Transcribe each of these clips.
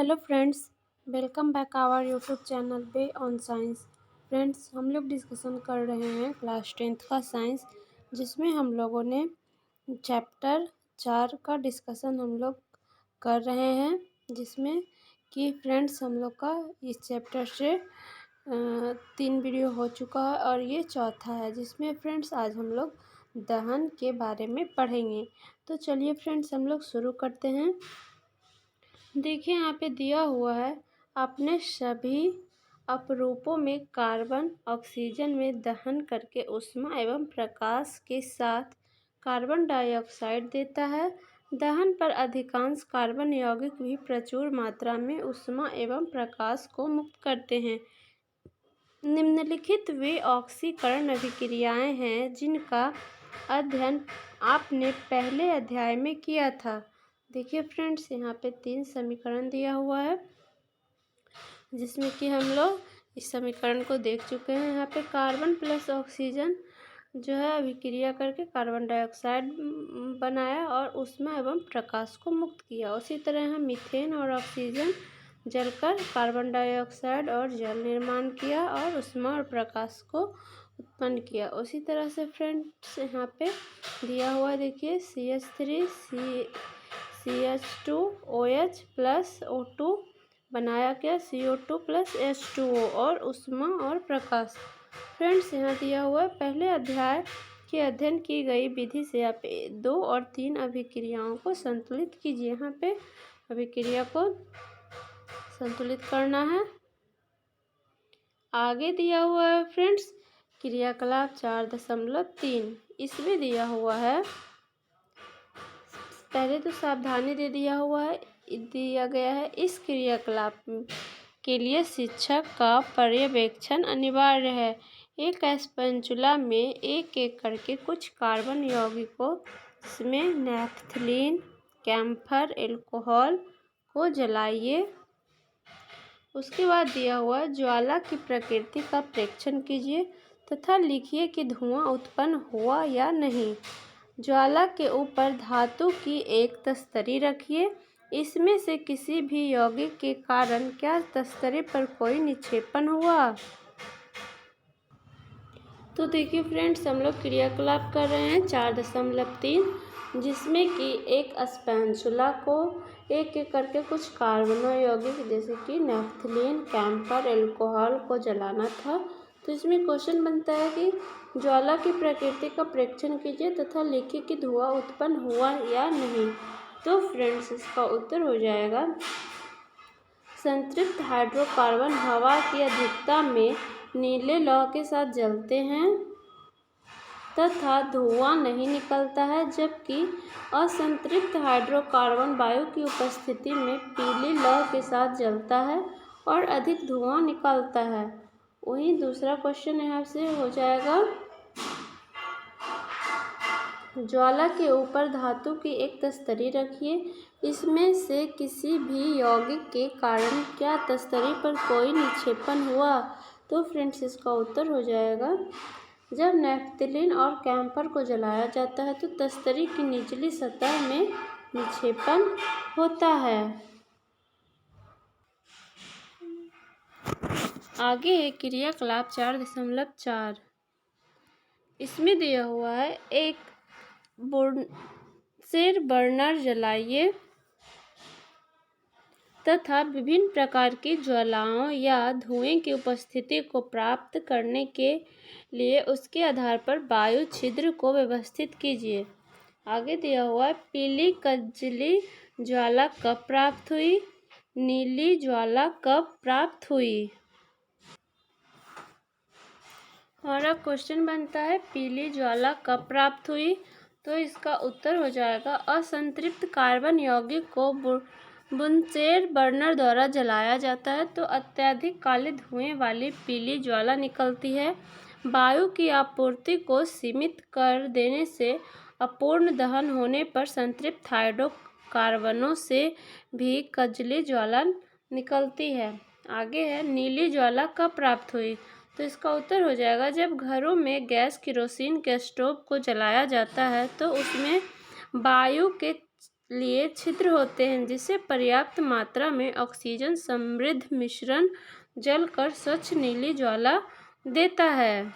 Hello friends, welcome back our YouTube channel पे on science. Friends, हम लोग discussion कर रहे हैं क्लास 10th का साइंस, जिसमें हम लोगों ने चैप्टर 4 का डिस्कशन हम लोग कर रहे हैं। जिसमें कि फ्रेंड्स हम लोग का इस चैप्टर से 3 वीडियो हो चुका है और ये चौथा है, जिसमें फ्रेंड्स आज हम लोग दहन के बारे में पढ़ेंगे। तो चलिए फ्रेंड्स हम लोग शुरू करते हैं। देखिए यहाँ पे दिया हुआ है, अपने सभी अपरूपों में कार्बन ऑक्सीजन में दहन करके ऊष्मा एवं प्रकाश के साथ कार्बन डाइऑक्साइड देता है। दहन पर अधिकांश कार्बन यौगिक भी प्रचुर मात्रा में ऊष्मा एवं प्रकाश को मुक्त करते हैं। निम्नलिखित वे ऑक्सीकरण अभिक्रियाएं हैं जिनका अध्ययन आपने पहले अध्याय में किया था। देखिए फ्रेंड्स, यहाँ पे 3 समीकरण दिया हुआ है, जिसमें कि हम लोग इस समीकरण को देख चुके हैं। यहाँ पे कार्बन प्लस ऑक्सीजन जो है अभिक्रिया करके कार्बन डाइऑक्साइड बनाया और ऊष्मा एवं प्रकाश को मुक्त किया। उसी तरह यहाँ मीथेन और ऑक्सीजन जलकर कार्बन डाइऑक्साइड और जल निर्माण किया और ऊष्मा और प्रकाश को उत्पन्न किया। उसी तरह से फ्रेंड्स यहाँ पे दिया हुआ देखिए CH3 CH2OH प्लस O2 बनाया गया CO2 प्लस H2O और ऊष्मा और प्रकाश। फ्रेंड्स यहाँ दिया हुआ है, पहले अध्याय के अध्ययन की गई विधि से आप 2 और 3 अभिक्रियाओं को संतुलित कीजिए। यहाँ पे अभिक्रिया को संतुलित करना है। आगे दिया हुआ है फ्रेंड्स क्रियाकलाप 4.3, इसमें दिया हुआ है, पहले तो सावधानी दे दिया गया है, इस क्रियाकलाप के लिए शिक्षक का पर्यवेक्षण अनिवार्य है। एक स्पैचुला में एक एक करके कुछ कार्बन यौगिकों जिसमें नैफ्थलीन, कैम्फर, एल्कोहल को जलाइए। उसके बाद दिया हुआ ज्वाला की प्रकृति का परीक्षण कीजिए तथा लिखिए कि धुआं उत्पन्न हुआ या नहीं। ज्वाला के ऊपर धातु की एक तस्तरी रखिए, इसमें से किसी भी यौगिक के कारण क्या तस्तरे पर कोई निक्षेपण हुआ। तो देखिए फ्रेंड्स, हम लोग क्रियाकलाप कर रहे हैं 4.3, जिसमें कि एक स्पैचुला को एक एक करके कुछ कार्बन यौगिक जैसे कि नैफ्थलीन, कैम्फर, एल्कोहल को जलाना था। तो इसमें क्वेश्चन बनता है कि ज्वाला की प्रकृति का परीक्षण कीजिए तथा लिखिए कि धुआं उत्पन्न हुआ या नहीं। तो फ्रेंड्स इसका उत्तर हो जाएगा, संतृप्त हाइड्रोकार्बन हवा की अधिकता में नीले लौह के साथ जलते हैं तथा धुआं नहीं निकलता है, जबकि असंतृप्त हाइड्रोकार्बन वायु की उपस्थिति में पीली लौह के साथ जलता है और अधिक धुआं निकलता है। वहीं दूसरा क्वेश्चन यहाँ से हो जाएगा, ज्वाला के ऊपर धातु की एक तस्तरी रखिए, इसमें से किसी भी यौगिक के कारण क्या तस्तरी पर कोई निक्षेपण हुआ। तो फ्रेंड्स इसका उत्तर हो जाएगा, जब नैफ्थलीन और कैम्फर को जलाया जाता है तो तस्तरी की निचली सतह में निक्षेपण होता है। आगे है क्रियाकलाप 4.4, इसमें दिया हुआ है, एक बुनसेर बर्नर जलाइए तथा विभिन्न प्रकार की ज्वालाओं या धुएं की उपस्थिति को प्राप्त करने के लिए उसके आधार पर वायु छिद्र को व्यवस्थित कीजिए। आगे दिया हुआ है, पीली कजली ज्वाला कब प्राप्त हुई, नीली ज्वाला कब प्राप्त हुई। हमारा क्वेश्चन बनता है पीली ज्वाला कब प्राप्त हुई। तो इसका उत्तर हो जाएगा, असंतृप्त कार्बन यौगिक को बुनसेर बर्नर द्वारा जलाया जाता है तो अत्यधिक काले धुएं वाली पीली ज्वाला निकलती है। वायु की आपूर्ति को सीमित कर देने से अपूर्ण दहन होने पर संतृप्त हाइड्रोकार्बनों से भी कजली ज्वाला निकलती है। आगे है, नीली ज्वाला कब प्राप्त हुई। तो इसका उत्तर हो जाएगा, जब घरों में गैस किरोसिन के स्टोव को जलाया जाता है तो उसमें वायु के लिए छिद्र होते हैं, जिससे पर्याप्त मात्रा में ऑक्सीजन समृद्ध मिश्रण जलकर स्वच्छ नीली ज्वाला देता है।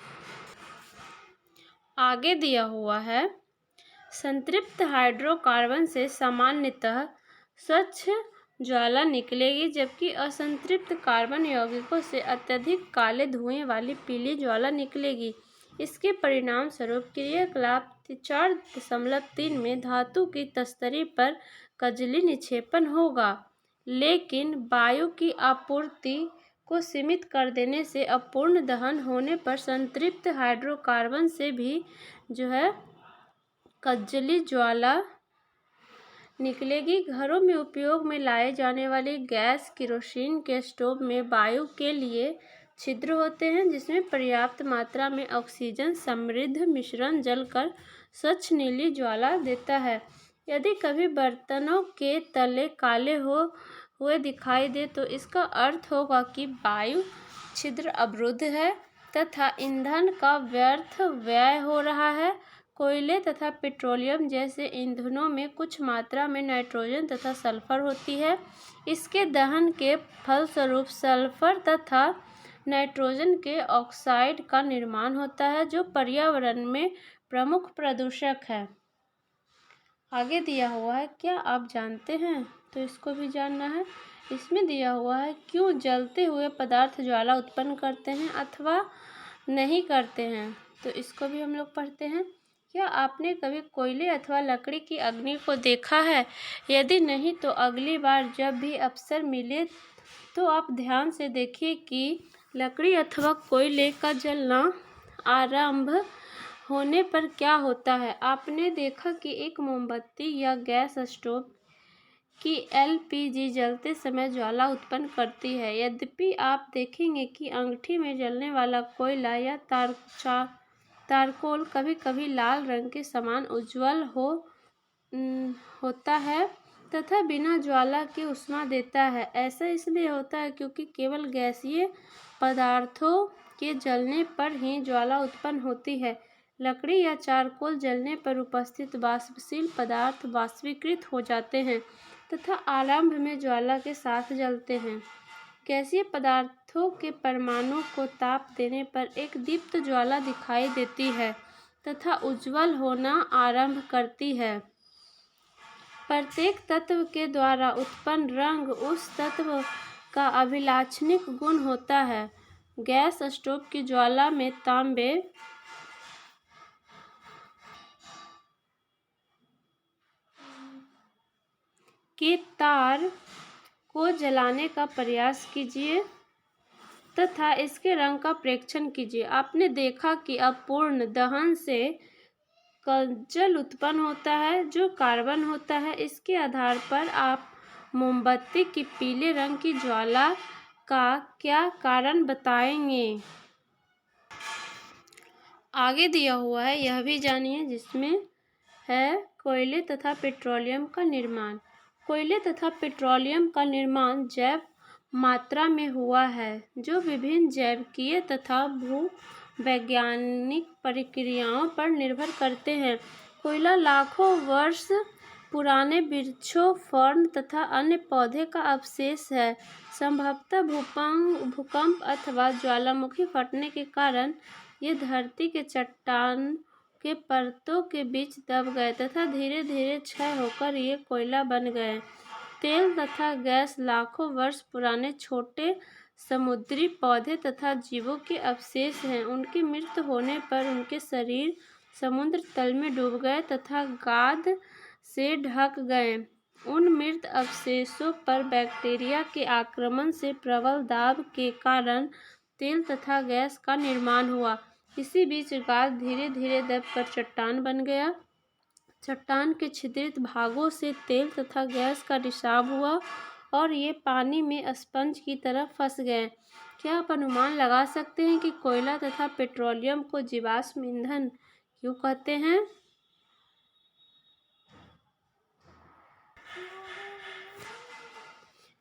आगे दिया हुआ है, संतृप्त हाइड्रोकार्बन से सामान्यतः स्वच्छ ज्वाला निकलेगी, जबकि असंतृप्त कार्बन यौगिकों से अत्यधिक काले धुएं वाली पीली ज्वाला निकलेगी। इसके परिणाम स्वरूप क्रियाकलाप 4.3 में धातु की तस्तरी पर कजली निक्षेपण होगा, लेकिन वायु की आपूर्ति को सीमित कर देने से अपूर्ण दहन होने पर संतृप्त हाइड्रोकार्बन से भी कजली ज्वाला निकलेगी। घरों में उपयोग में लाए जाने वाली गैस केरोसिन के स्टोव में वायु के लिए छिद्र होते हैं, जिसमें पर्याप्त मात्रा में ऑक्सीजन समृद्ध मिश्रण जलकर स्वच्छ नीली ज्वाला देता है। यदि कभी बर्तनों के तले काले हुए दिखाई दे तो इसका अर्थ होगा कि वायु छिद्र अवरुद्ध है तथा ईंधन का व्यर्थ व्यय हो रहा है। कोयले तथा पेट्रोलियम जैसे ईंधनों में कुछ मात्रा में नाइट्रोजन तथा सल्फर होती है। इसके दहन के फलस्वरूप सल्फर तथा नाइट्रोजन के ऑक्साइड का निर्माण होता है, जो पर्यावरण में प्रमुख प्रदूषक है। आगे दिया हुआ है, क्या आप जानते हैं? तो इसको भी जानना है। इसमें दिया हुआ है, क्यों जलते हुए पदार्थ ज्वाला उत्पन्न करते हैं अथवा नहीं करते हैं। तो इसको भी हम लोग पढ़ते हैं। क्या आपने कभी कोयले अथवा लकड़ी की अग्नि को देखा है? यदि नहीं तो अगली बार जब भी अवसर मिले तो आप ध्यान से देखिए कि लकड़ी अथवा कोयले का जलना आरंभ होने पर क्या होता है। आपने देखा कि एक मोमबत्ती या गैस स्टोव की एलपीजी जलते समय ज्वाला उत्पन्न करती है। यद्यपि आप देखेंगे कि अंगूठी में जलने वाला कोयला या तारकोल कभी कभी लाल रंग के समान उज्ज्वल होता है तथा बिना ज्वाला के ऊष्मा देता है। ऐसा इसलिए होता है क्योंकि केवल गैसीय पदार्थों के जलने पर ही ज्वाला उत्पन्न होती है। लकड़ी या चारकोल जलने पर उपस्थित वाष्पशील पदार्थ वाष्पीकृत हो जाते हैं तथा आरंभ में ज्वाला के साथ जलते हैं। गैसीय पदार्थों के परमाणु को ताप देने पर एक दीप्त ज्वाला दिखाई देती है तथा उज्ज्वल होना आरंभ करती है। प्रत्येक तत्व के द्वारा उत्पन्न रंग उस तत्व का अभिलाक्षणिक गुण होता है। गैस स्टोव की ज्वाला में तांबे के तार को जलाने का प्रयास कीजिए तथा इसके रंग का परीक्षण कीजिए। आपने देखा कि अपूर्ण दहन से कज्जल उत्पन्न होता है, जो कार्बन होता है। इसके आधार पर आप मोमबत्ती की पीले रंग की ज्वाला का क्या कारण बताएंगे? आगे दिया हुआ है, यह भी जानिए, जिसमें है कोयले तथा पेट्रोलियम का निर्माण। कोयले तथा पेट्रोलियम का निर्माण जैव मात्रा में हुआ है, जो विभिन्न जैविकीय तथा भूवैज्ञानिक प्रक्रियाओं पर निर्भर करते हैं। कोयला लाखों वर्ष पुराने वृक्षों, फर्न तथा अन्य पौधे का अवशेष है। संभवतः भूकंप अथवा ज्वालामुखी फटने के कारण ये धरती के चट्टान के परतों के बीच दब गए तथा धीरे धीरे क्षय होकर ये कोयला बन गए। तेल तथा गैस लाखों वर्ष पुराने छोटे समुद्री पौधे तथा जीवों के अवशेष हैं। उनकी मृत्यु होने पर उनके शरीर समुद्र तल में डूब गए तथा गाद से ढक गए। उन मृत अवशेषों पर बैक्टीरिया के आक्रमण से प्रबल दाब के कारण तेल तथा गैस का निर्माण हुआ। इसी बीच गाद धीरे धीरे दबकर चट्टान बन गया। चट्टान के छिद्रित भागों से तेल तथा गैस का रिसाव हुआ और ये पानी में स्पंज की तरह फंस गए। क्या आप अनुमान लगा सकते हैं कि कोयला तथा पेट्रोलियम को जीवाश्म ईंधन क्यों कहते हैं?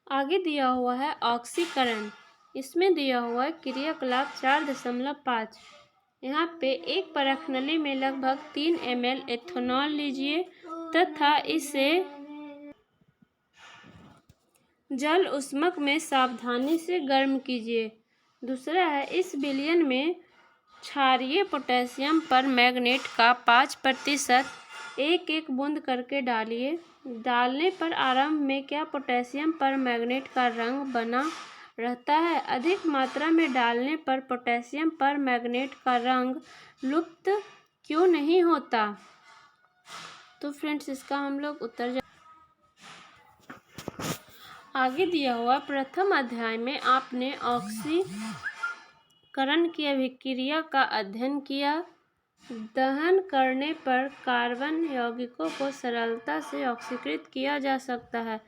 आगे दिया हुआ है ऑक्सीकरण। इसमें दिया हुआ है क्रियाकलाप 4.5। यहाँ पे एक परख नली में लगभग 3 ml एथेनॉल लीजिए तथा इसे जल ऊष्मक में सावधानी से गर्म कीजिए। दूसरा है, इस विलयन में क्षारीय पोटेशियम परमैंगनेट का 5% एक एक बूंद करके डालिए। डालने पर आरंभ में क्या पोटेशियम परमैंगनेट का रंग बना रहता है? अधिक मात्रा में डालने पर पोटेशियम परमैंगनेट का रंग लुप्त क्यों नहीं होता? तो फ्रेंड्स, इसका हम लोग उत्तर आगे दिया हुआ प्रथम अध्याय में आपने ऑक्सीकरण की अभिक्रिया का अध्ययन किया। दहन करने पर कार्बन यौगिकों को सरलता से ऑक्सीकृत किया जा सकता है।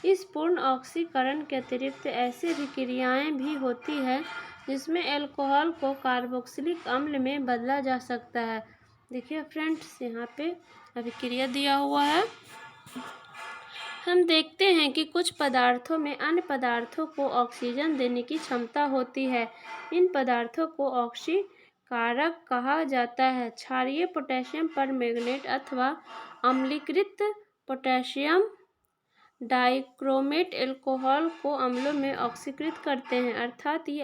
इस पूर्ण ऑक्सीकरण के अतिरिक्त ऐसी अभिक्रियाएं भी होती है जिसमें अल्कोहल को कार्बोक्सिलिक अम्ल में बदला जा सकता है। देखिए फ्रेंड्स, यहाँ पे अभिक्रिया दिया हुआ है। हम देखते हैं कि कुछ पदार्थों में अन्य पदार्थों को ऑक्सीजन देने की क्षमता होती है। इन पदार्थों को ऑक्सीकारक कहा जाता है। क्षारीय पोटेशियम परमैंगनेट अथवा अम्लीकृत पोटेशियम डाइक्रोमेट अल्कोहल को अम्लों में ऑक्सीकृत करते हैं, अर्थात ये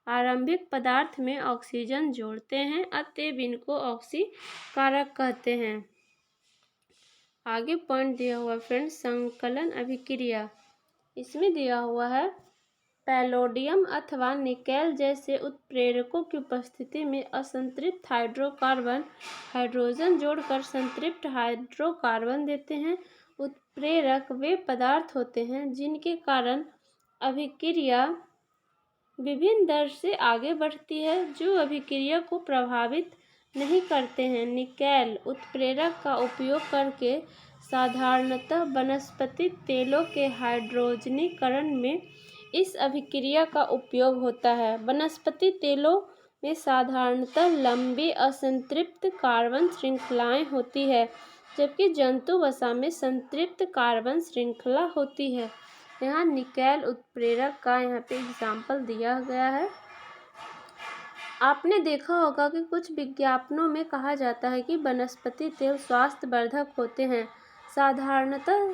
आरंभिक पदार्थ में ऑक्सीजन जोड़ते हैं, अतएव इनको ऑक्सीकारक कहते हैं। आगे पॉइंट दिया हुआ फ्रेंड्स, संकलन अभिक्रिया। इसमें दिया हुआ है, पैलोडियम अथवा निकेल जैसे उत्प्रेरकों की उपस्थिति में असंतृप्त हाइड्रोकार्बन हाइड्रोजन जोड़कर संतृप्त हाइड्रोकार्बन देते हैं। उत्प्रेरक वे पदार्थ होते हैं जिनके कारण अभिक्रिया विभिन्न दर से आगे बढ़ती है, जो अभिक्रिया को प्रभावित नहीं करते हैं। निकेल उत्प्रेरक का उपयोग करके साधारणतः वनस्पति तेलों के हाइड्रोजनीकरण में इस अभिक्रिया का उपयोग होता है। वनस्पति तेलों में साधारणतः लंबी असंतृप्त कार्बन श्रृंखलाएं होती है, जबकि जंतु वसा में संतृप्त कार्बन श्रृंखला होती है। यहाँ निकेल उत्प्रेरक का यहाँ पे एग्जाम्पल दिया गया है। आपने देखा होगा कि कुछ विज्ञापनों में कहा जाता है कि वनस्पति तेल स्वास्थ्यवर्धक होते हैं। साधारणतः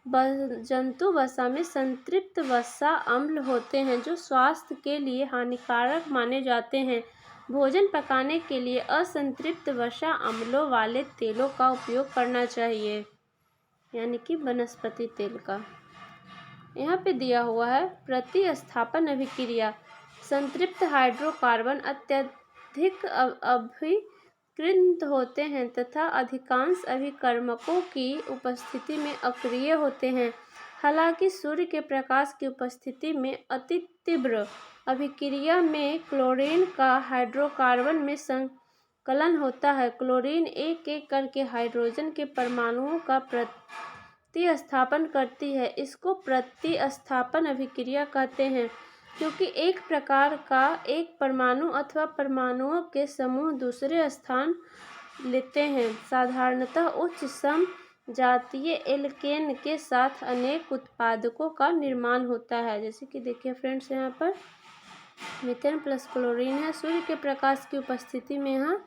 जंतु वसा में संतृप्त वसा अम्ल होते हैं, जो स्वास्थ्य के लिए हानिकारक माने जाते हैं। भोजन पकाने के लिए असंतृप्त वसा अम्लों वाले तेलों का उपयोग करना चाहिए, यानी कि वनस्पति तेल का। यहाँ पे दिया हुआ है, प्रतिस्थापन अभिक्रिया। संतृप्त हाइड्रोकार्बन अत्यधिक अभिकृत होते हैं तथा अधिकांश अभिकर्मकों की उपस्थिति में अक्रिय होते हैं। हालांकि सूर्य के प्रकाश की उपस्थिति में अति तीव्र अभिक्रिया में क्लोरीन का हाइड्रोकार्बन में संकलन होता है। क्लोरीन एक एक करके हाइड्रोजन के परमाणुओं का प्रतिस्थापन करती है। इसको प्रतिस्थापन अभिक्रिया कहते हैं, क्योंकि एक प्रकार का एक परमाणु अथवा परमाणुओं के समूह दूसरे स्थान लेते हैं। साधारणतः उच्च समजातीय एल्केन के साथ अनेक उत्पादकों का निर्माण होता है। जैसे कि देखिए फ्रेंड्स, यहाँ पर मीथेन प्लस क्लोरीन है। सूर्य के प्रकाश की उपस्थिति में यहाँ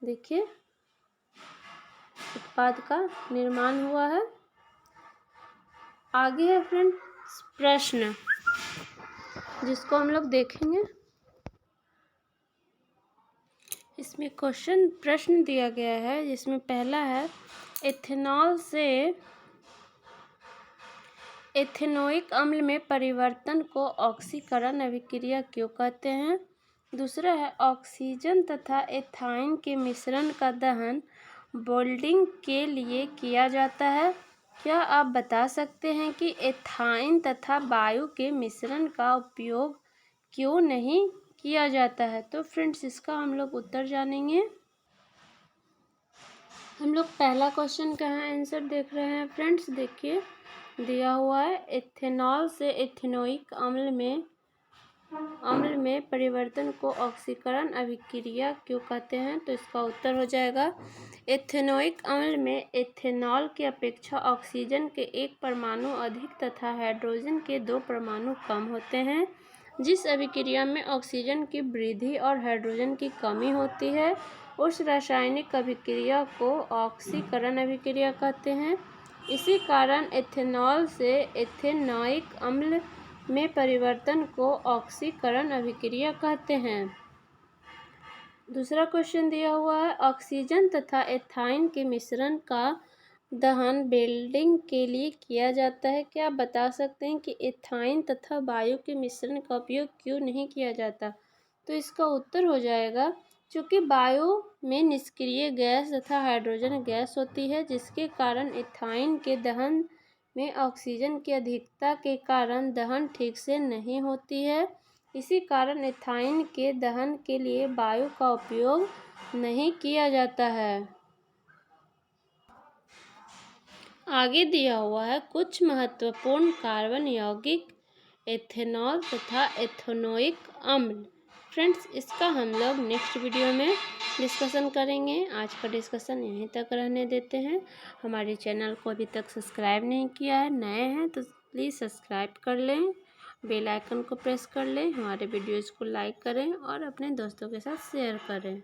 देखिए उत्पाद का निर्माण हुआ है। आगे है फ्रेंड्स प्रश्न, जिसको हम लोग देखेंगे। इसमें प्रश्न दिया गया है, जिसमें पहला है, एथेनॉल से एथेनोइक अम्ल में परिवर्तन को ऑक्सीकरण अभिक्रिया क्यों कहते हैं? दूसरा है, ऑक्सीजन तथा एथाइन के मिश्रण का दहन बोल्डिंग के लिए किया जाता है। क्या आप बता सकते हैं कि एथाइन तथा वायु के मिश्रण का उपयोग क्यों नहीं किया जाता है? तो फ्रेंड्स, इसका हम लोग उत्तर जानेंगे। हम लोग पहला क्वेश्चन का आंसर देख रहे हैं फ्रेंड्स। देखिए दिया हुआ है, एथेनॉल से एथेनोइक अम्ल में परिवर्तन को ऑक्सीकरण अभिक्रिया क्यों कहते हैं? तो इसका उत्तर हो जाएगा, एथेनोइक अम्ल में एथेनॉल की अपेक्षा ऑक्सीजन के एक परमाणु अधिक तथा हाइड्रोजन के 2 परमाणु कम होते हैं। जिस अभिक्रिया में ऑक्सीजन की वृद्धि और हाइड्रोजन की कमी होती है, उस रासायनिक अभिक्रिया को ऑक्सीकरण अभिक्रिया कहते हैं। इसी कारण एथेनॉल से एथेनॉइक अम्ल में परिवर्तन को ऑक्सीकरण अभिक्रिया कहते हैं। दूसरा क्वेश्चन दिया हुआ है, ऑक्सीजन तथा एथाइन के मिश्रण का दहन वेल्डिंग के लिए किया जाता है। क्या आप बता सकते हैं कि एथाइन तथा वायु के मिश्रण का उपयोग क्यों नहीं किया जाता? तो इसका उत्तर हो जाएगा क्योंकि वायु में निष्क्रिय गैस तथा हाइड्रोजन गैस होती है, जिसके कारण एथाइन के दहन में ऑक्सीजन की अधिकता के कारण दहन ठीक से नहीं होती है। इसी कारण एथाइन के दहन के लिए वायु का उपयोग नहीं किया जाता है। आगे दिया हुआ है कुछ महत्वपूर्ण कार्बन यौगिक एथेनॉल तथा एथेनोइक अम्ल। फ्रेंड्स, इसका हम लोग नेक्स्ट वीडियो में डिस्कशन करेंगे। आज का डिस्कशन यहीं तक रहने देते हैं। हमारे चैनल को अभी तक सब्सक्राइब नहीं किया है, नए हैं तो प्लीज़ सब्सक्राइब कर लें, बेल आइकन को प्रेस कर लें, हमारे वीडियोज़ को लाइक करें और अपने दोस्तों के साथ शेयर करें।